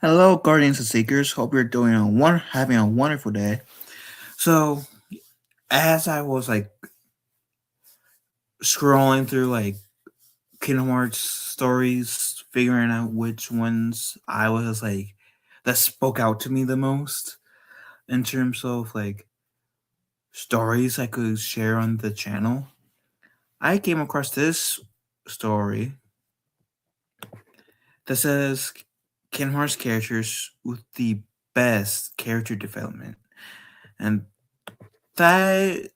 Hello, Guardians and Seekers. Hope you're having a wonderful day. So, as I was scrolling through Kingdom Hearts stories, figuring out which ones I was that spoke out to me the most in terms of stories I could share on the channel, I came across this story that says Kingdom Hearts characters with the best character development, and that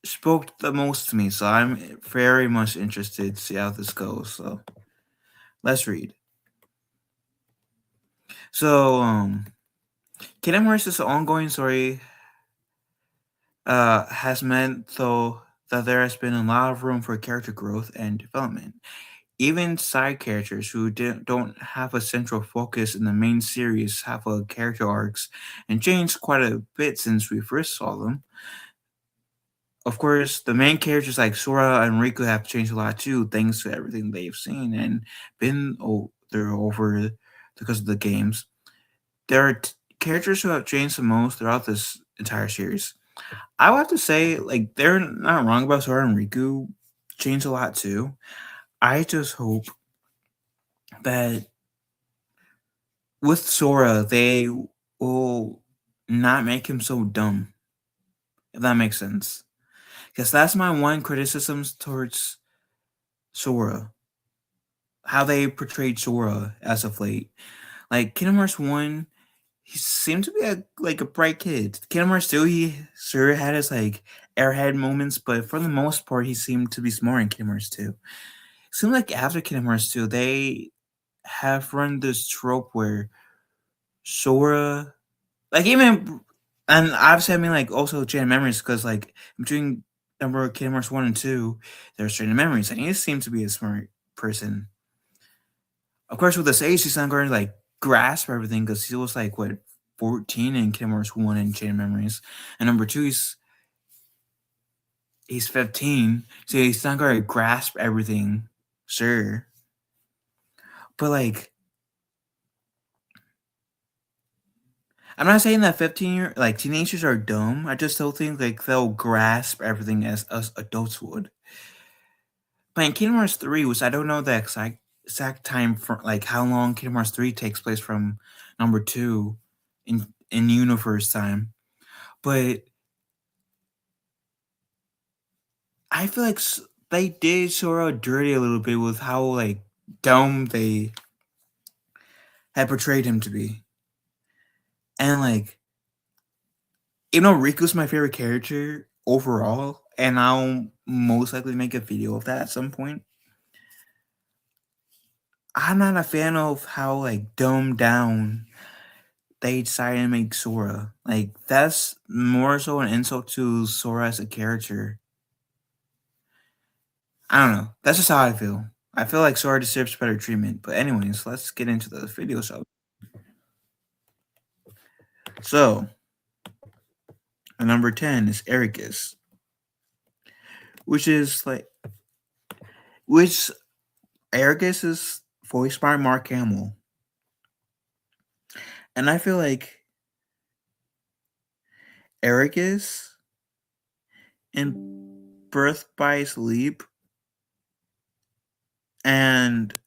spoke the most to me, so I'm very much interested to see how this goes. So let's read. So, Kingdom Hearts' ongoing story has meant though that there has been a lot of room for character growth and development. Even side characters who don't have a central focus in the main series have a character arcs and changed quite a bit since we first saw them. Of course, the main characters like Sora and Riku have changed a lot too, thanks to everything they've seen and been they're over because of the games. There are characters who have changed the most throughout this entire series. I would have to say, they're not wrong about Sora and Riku changed a lot too. I just hope that with Sora, they will not make him so dumb, if that makes sense. Because that's my one criticism towards Sora, how they portrayed Sora as of late. Like Kingdom Hearts 1, he seemed to be a bright kid. Kingdom Hearts 2, he sure had his airhead moments, but for the most part, he seemed to be smart in Kingdom Hearts 2. It seemed like after Kingdom Hearts 2, they have run this trope where Sora, even, and obviously I mean also Chain of Memories, because between number Kingdom Hearts 1 and 2, there's Chain of Memories, and he seemed to be a smart person. Of course, with this age, he's not going to grasp everything because he was 14 in Kingdom Hearts 1 and Chain of Memories, and number 2, he's 15, so he's not going to grasp everything, sure, but I'm not saying that 15 teenagers are dumb. I just don't think they'll grasp everything as us adults would. But in Kingdom Hearts 3, which I don't know the exact time for how long Kingdom Hearts 3 takes place from number 2 in universe time, but I feel they did Sora dirty a little bit with how dumb they had portrayed him to be. And Riku's my favorite character overall, and I'll most likely make a video of that at some point. I'm not a fan of how dumbed down they decided to make Sora. That's more so an insult to Sora as a character. I don't know. That's just how I feel. I feel like Sora deserves better treatment. But anyways, let's get into the video show. So, number 10 is Ericus, which is which Ericus is voiced by Mark Hamill. And I feel like Ericus in Birth by Sleep and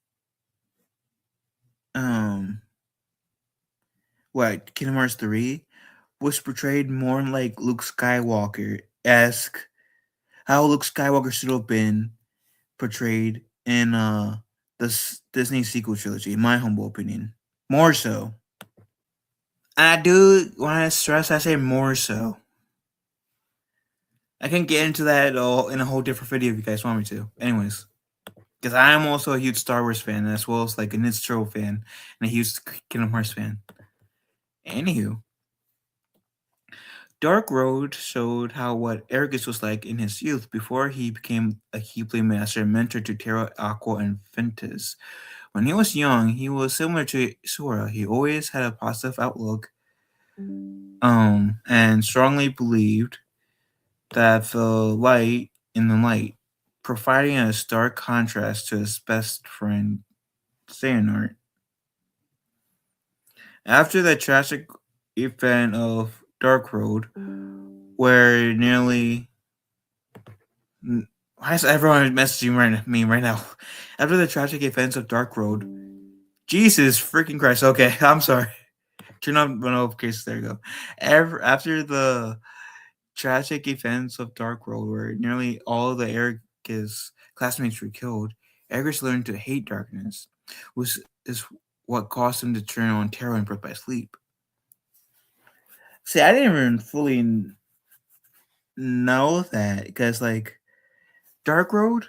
Kingdom Hearts 3 was portrayed more like Luke Skywalker esque, how Luke Skywalker should have been portrayed in the Disney sequel trilogy, in my humble opinion. More so. And I do want to stress I say more so. I can get into that all in a whole different video if you guys want me to. Anyways. Because I am also a huge Star Wars fan, as well as a Nitro fan and a huge Kingdom Hearts fan. Anywho, Dark Road showed how what Ergus was like in his youth before he became a Keyblade master and mentor to Terra, Aqua, and Ventus. When he was young, he was similar to Sora. He always had a positive outlook, and strongly believed that the light in the light, providing a stark contrast to his best friend Xehanort. After the tragic event of Dark Road, where nearly why is everyone messaging me right now? After the tragic events of Dark Road, Jesus freaking Christ. Okay, I'm sorry. Turn on the notifications. There you go. After the tragic events of Dark World, where nearly all of the Eric's classmates were killed, Ericus learned to hate darkness, which is what caused him to turn on terror and birth by sleep. See, I didn't even fully know that because, like, Dark Road,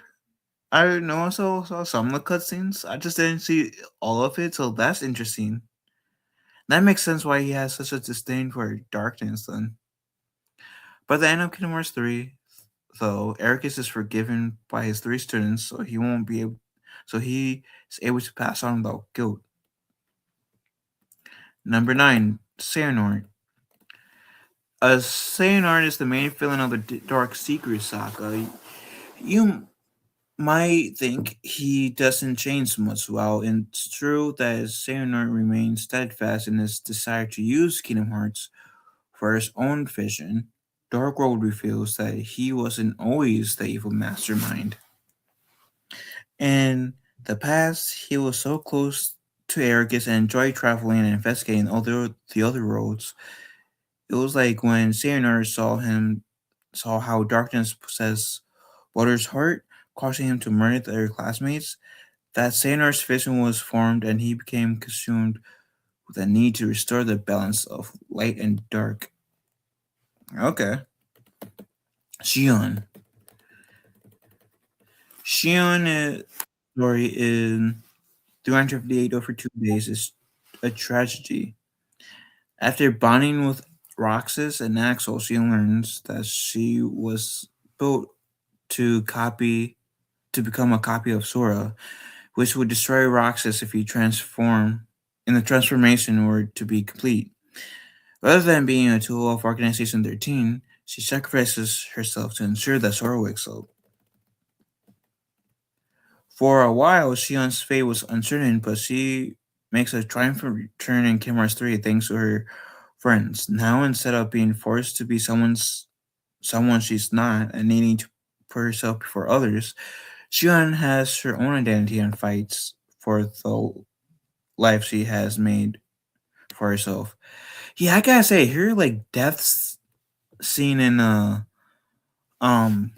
I know I saw some of the cutscenes. I just didn't see all of it, so that's interesting. That makes sense why he has such a disdain for darkness then. By the end of Kingdom Hearts 3, though, Ericus is forgiven by his three students, so he is able to pass on without guilt. Number 9, Xehanort. Xehanort is the main villain of the Dark Seekers saga. You might think he doesn't change much. Well, it's true that Xehanort remains steadfast in his desire to use Kingdom Hearts for his own vision. Dark World reveals that he wasn't always the evil mastermind. In the past, he was so close to Ericus and enjoyed traveling and investigating the other roads. It was like when Xehanort saw how darkness possessed Walter's heart, causing him to murder their classmates, that Xehanort's vision was formed and he became consumed with a need to restore the balance of light and dark. Okay. Shion. Shion's story in 358 over 2 days is a tragedy. After bonding with Roxas and Axel, she learns that she was built to copy to become a copy of Sora, which would destroy Roxas if he transform in the transformation were to be complete. Rather than being a tool of Organization 13, she sacrifices herself to ensure that Sora wakes up. For a while, Shion's fate was uncertain, but she makes a triumphant return in Kingdom Hearts 3 thanks to her friends. Now, instead of being forced to be someone she's not and needing to put herself before others, Shion has her own identity and fights for the life she has made for herself. Yeah, I gotta say, her like deaths scene in um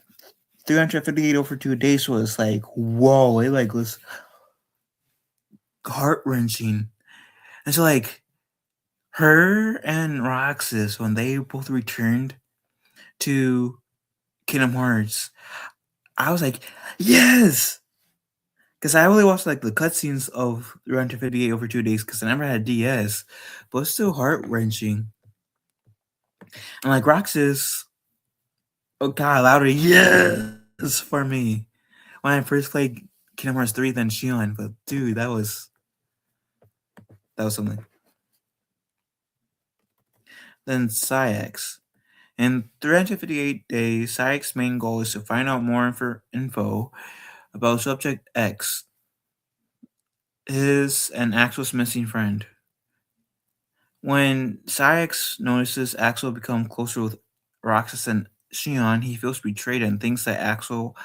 358 over 2 days was like whoa, it like was heart wrenching. And so like her and Roxas when they both returned to Kingdom Hearts, I was like, yes, because I only watched like the cutscenes of 358 over 2 days because I never had DS, but it's still heart wrenching. And like Roxas, oh god, louder, yes for me when I first played Kingdom Hearts 3, then Shion. But dude, that was something. Then Cyx. In 358 days, Cyx's main goal is to find out more info about Subject X, his and Axel's missing friend. When Cyx notices Axel become closer with Roxas and Shion, he feels betrayed and thinks that Axel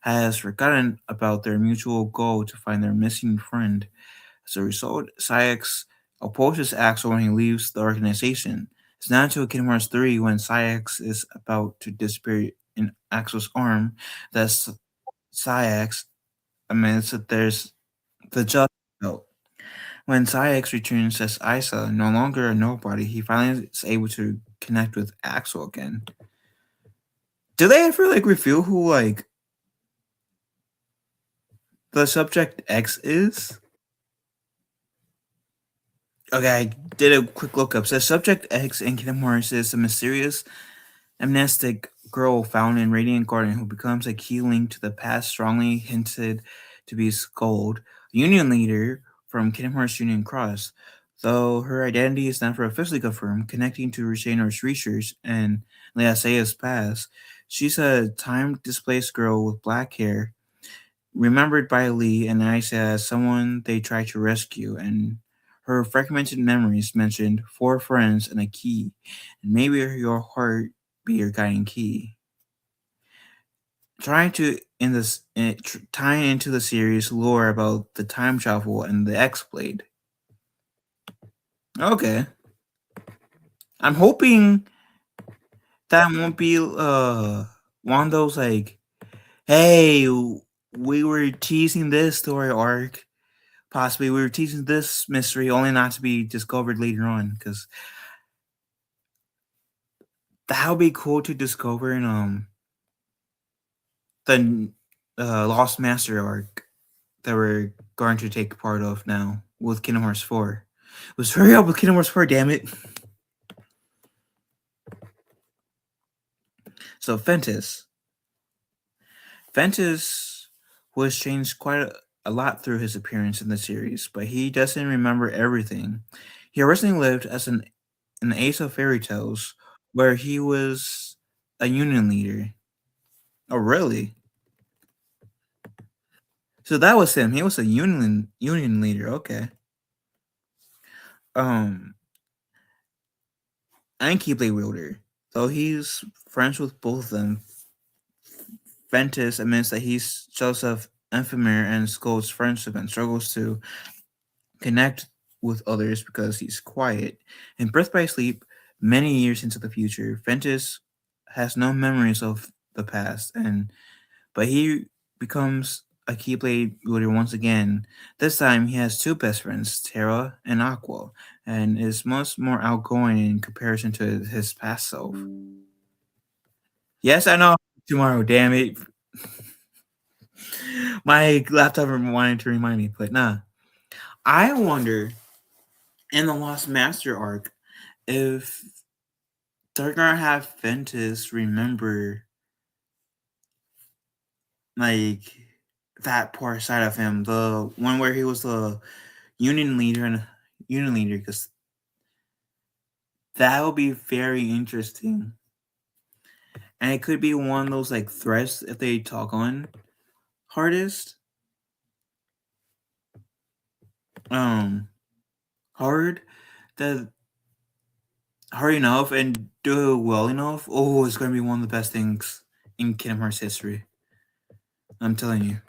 has forgotten about their mutual goal to find their missing friend. As a result, Cyx opposes Axel when he leaves the organization. It's not until Kingdom Hearts 3 when Cyx is about to disappear in Axel's arm that Cyx admits that there's the just belt. When Cyx returns as Isa, no longer a nobody, he finally is able to connect with Axel again. Do they ever like reveal who like the subject X is? Okay, I did a quick look up. So subject X in Kingdom Hearts is a mysterious amnestic girl found in Radiant Garden who becomes a key link to the past, strongly hinted to be Scold, Union leader from Kingdom Hearts Union Cross. Though her identity is never officially confirmed, connecting to Rushanor's research and Leasea's past, she's a time displaced girl with black hair, remembered by Lee and Aisha as someone they try to rescue, and Her fragmented memories mentioned four friends and a key, and maybe your heart be your guiding key. Trying to in this tying into the series lore about the time travel and the X Blade. Okay, I'm hoping that won't be one of those like, hey, we were teasing this story arc. Possibly we were teasing this mystery only not to be discovered later on. Because that would be cool to discover in the Lost Master arc that we're going to take part of now with Kingdom Hearts 4. Let's hurry up with Kingdom Hearts 4, damn it. So Ventus. Ventus was changed quite a lot through his appearance in the series, but he doesn't remember everything. He originally lived as an Ace of Fairy Tales, where he was a union leader. Oh, really? So that was him. He was a union leader. Okay. Um, and Keyblade wielder. Though he's friends with both of them, Ventus admits that he's Joseph Ephemer and Skull's friendship and struggles to connect with others because he's quiet. In Birth by Sleep, many years into the future, Ventus has no memories of the past, and but he becomes a Keyblade wielder once again. This time, he has two best friends, Terra and Aqua, and is much more outgoing in comparison to his past self. Yes, I know. Tomorrow, damn it. My laptop wanted to remind me, but nah. I wonder in the Lost Master arc if they're gonna have Ventus remember like that poor side of him, the one where he was the union leader and union leader, because that will be very interesting. And it could be one of those like threats if they talk on hardest. Um hard that hard enough and do it well enough. Oh, it's gonna be one of the best things in Kingdom Hearts history. I'm telling you.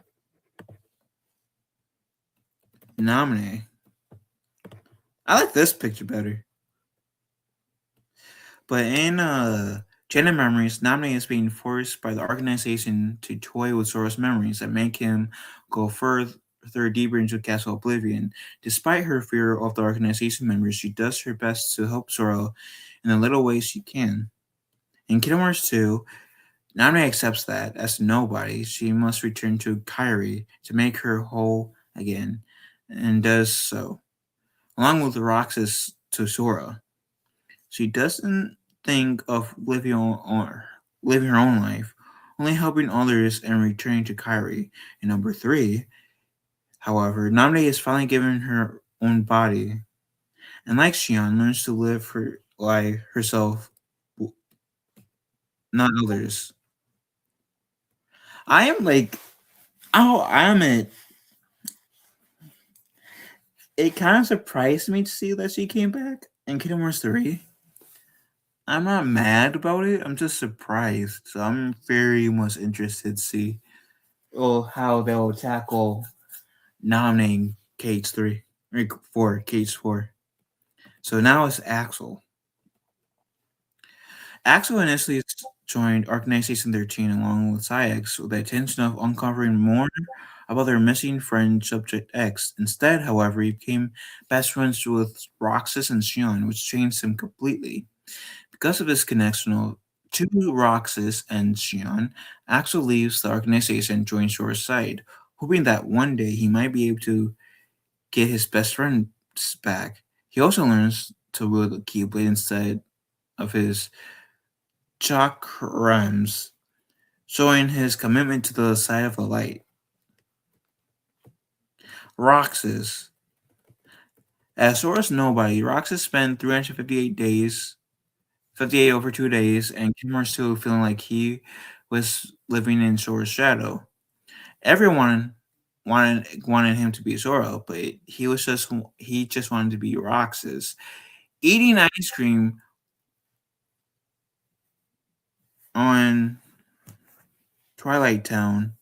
Nominee. I like this picture better. But in Janet Memories, Namne is being forced by the organization to toy with Sora's memories that make him go further deeper into Castle Oblivion. Despite her fear of the organization members, she does her best to help Sora in the little ways she can. In Kingdom Hearts 2, Namne accepts that, as nobody, she must return to Kairi to make her whole again, and does so, along with Roxas to Sora. She doesn't think of living her own life, only helping others and returning to Kyrie. In number three, however, Namde is finally given her own body, and like Xion, learns to live her life herself, not others. I am like, oh, I'm it. It kind of surprised me to see that she came back in Kingdom Hearts 3. I'm not mad about it. I'm just surprised. So I'm very much interested to see how they'll tackle nominating Cage 3 or 4, Cage 4. So now it's Axel. Axel initially joined Organization 13 along with Syx with the intention of uncovering more about their missing friend Subject X. Instead, however, he became best friends with Roxas and Xion, which changed him completely. Because of his connection to Roxas and Xion, Axel leaves the organization and joins Shore's side, hoping that one day he might be able to get his best friends back. He also learns to wield the Keyblade instead of his chakrams, showing his commitment to the side of the light. Roxas. As Sora's nobody, Roxas spent 358 days 58 over 2 days, and Kimura still feeling like he was living in Sora's shadow. Everyone wanted him to be Zoro, but he just wanted to be Roxas. Eating ice cream on Twilight Town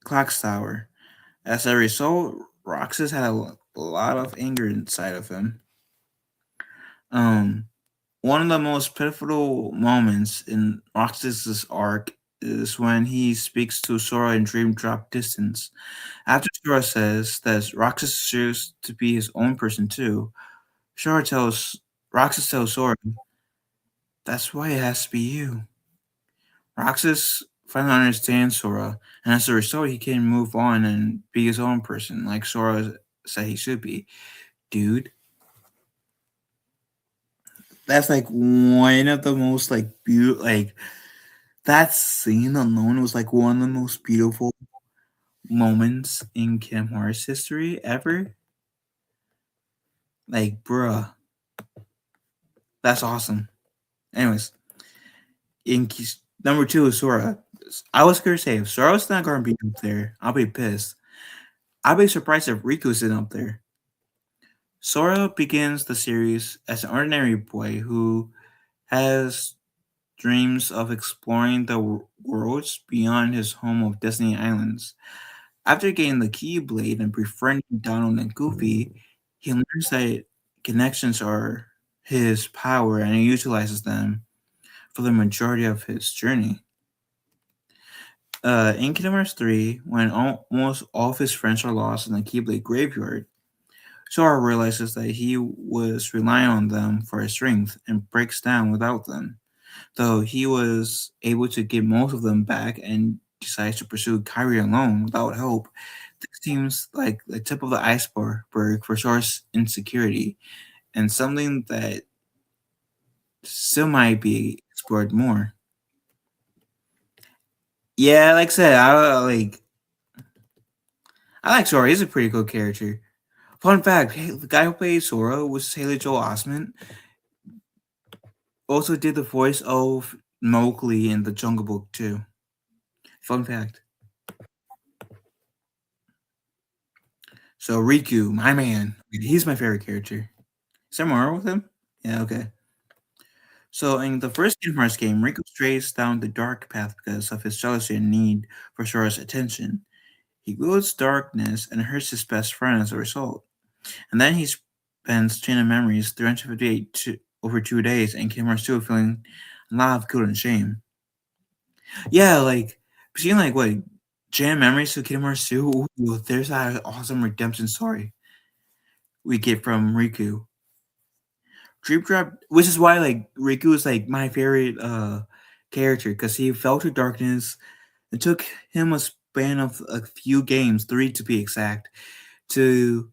Clock Tower. As a result, Roxas had a lot of anger inside of him. Um, One of the most pivotal moments in Roxas's arc is when he speaks to Sora in Dream Drop Distance. After Sora says that Roxas chooses to be his own person too, Sora tells Roxas tells Sora, "That's why it has to be you." Roxas finally understands Sora, and as a result, he can move on and be his own person, like Sora said he should be. Dude, that's like one of the most like beautiful like that scene alone was like one of the most beautiful moments in Kingdom Hearts history ever. Like, bruh, that's awesome. Anyways, number two is Sora. I was gonna say if Sora's not gonna be up there, I'll be pissed. I'll be surprised if Riku's isn't up there. Sora begins the series as an ordinary boy who has dreams of exploring the worlds beyond his home of Disney Islands. After getting the Keyblade and befriending Donald and Goofy, he learns that connections are his power and he utilizes them for the majority of his journey. In Kingdom Hearts 3, when almost all of his friends are lost in the Keyblade graveyard, Sora realizes that he was relying on them for his strength and breaks down without them. Though he was able to get most of them back and decides to pursue Kyrie alone without help, this seems like the tip of the iceberg for Sora's insecurity and something that still might be explored more. Yeah, like I said, I like Sora. He's a pretty cool character. Fun fact: the guy who played Sora was Haley Joel Osment. Also did the voice of Mowgli in the Jungle Book too. Fun fact. So Riku, my man, he's my favorite character. Is there more with him? Yeah, okay. So in the first Kingdom Hearts game, Riku strays down the dark path because of his jealousy and need for Sora's attention. He wields darkness and hurts his best friend as a result. And then he spends Chain of Memories 358 over 2 days in Kingdom Hearts 2 feeling a lot of guilt and shame. Yeah, like seeing like what Chain of Memories to Kingdom Hearts 2, ooh, there's that awesome redemption story we get from Riku. Dream Drop, which is why like Riku is like my favorite character because he fell to darkness. It took him a span of a few games, three to be exact, to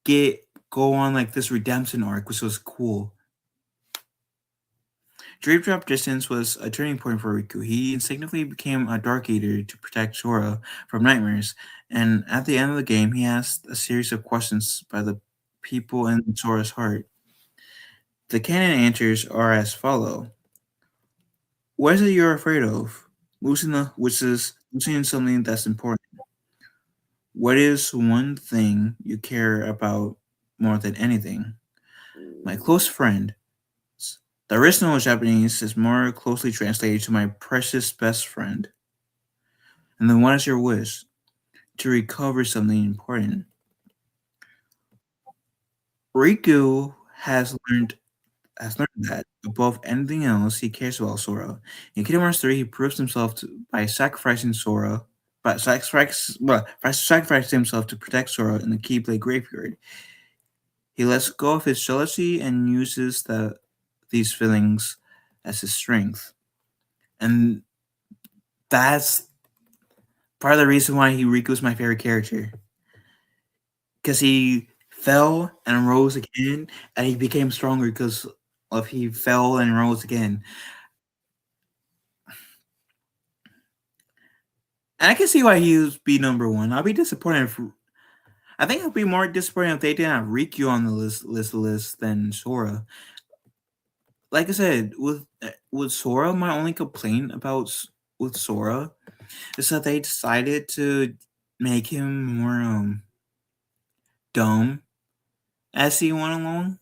get go on like this redemption arc, which was cool. Dream Drop Distance was a turning point for Riku. He instinctively became a Dark Eater to protect Sora from nightmares, and at the end of the game, he asked a series of questions by the people in Sora's heart. The canon answers are as follow. What is it you're afraid of? Which is losing something that's important. What is one thing you care about more than anything? My close friend. The original Japanese is more closely translated to my precious best friend. And then what is your wish? To recover something important. Riku has learned that above anything else, he cares about Sora. In Kingdom Hearts 3, he proves himself by sacrificing Sora, by sacrificing himself to protect Sora in the Keyblade graveyard. He lets go of his jealousy and uses these feelings as his strength. And that's part of the reason why Riku's my favorite character. Because he fell and rose again, and he became stronger because of he fell and rose again. And I can see why he would be number one. I'll be disappointed if I think I'd be more disappointed if they didn't have Riku on the list than Sora. Like I said, with Sora, my only complaint about with Sora So they decided to make him more dumb as he went along,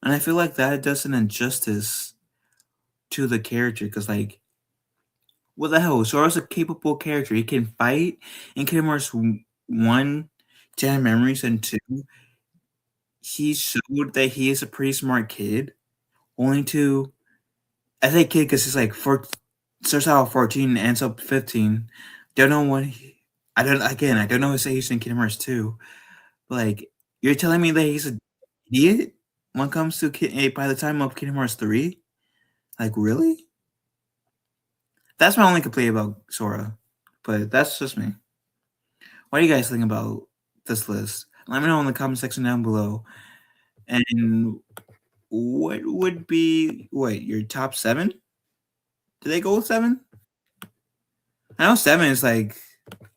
and I feel like that does an injustice to the character because like what the hell? Sora's a capable character. He can fight in Kingdom Hearts 1, Gen Memories, and 2. He showed that he is a pretty smart kid. Only to, I say kid because he's like starts out at 14 and ends up 15. Don't know what I don't know his age in Kingdom Hearts 2. But like, you're telling me that he's an idiot when it comes to by the time of Kingdom Hearts 3? Like, really? That's my only complaint about Sora. But that's just me. What do you guys think about this list? Let me know in the comment section down below. And what would be your top 7? Did they go with 7? I know 7 is like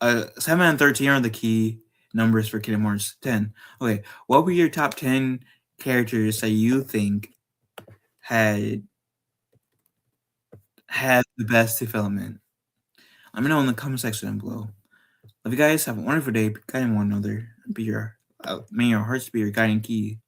7 and 13 are the key numbers for Kingdom Hearts 10. Okay, what were your top 10 characters that you think had the best development? Let me know in the comment section down below. Love you guys. Have a wonderful day. Be kind to one another. May your hearts be your guiding key.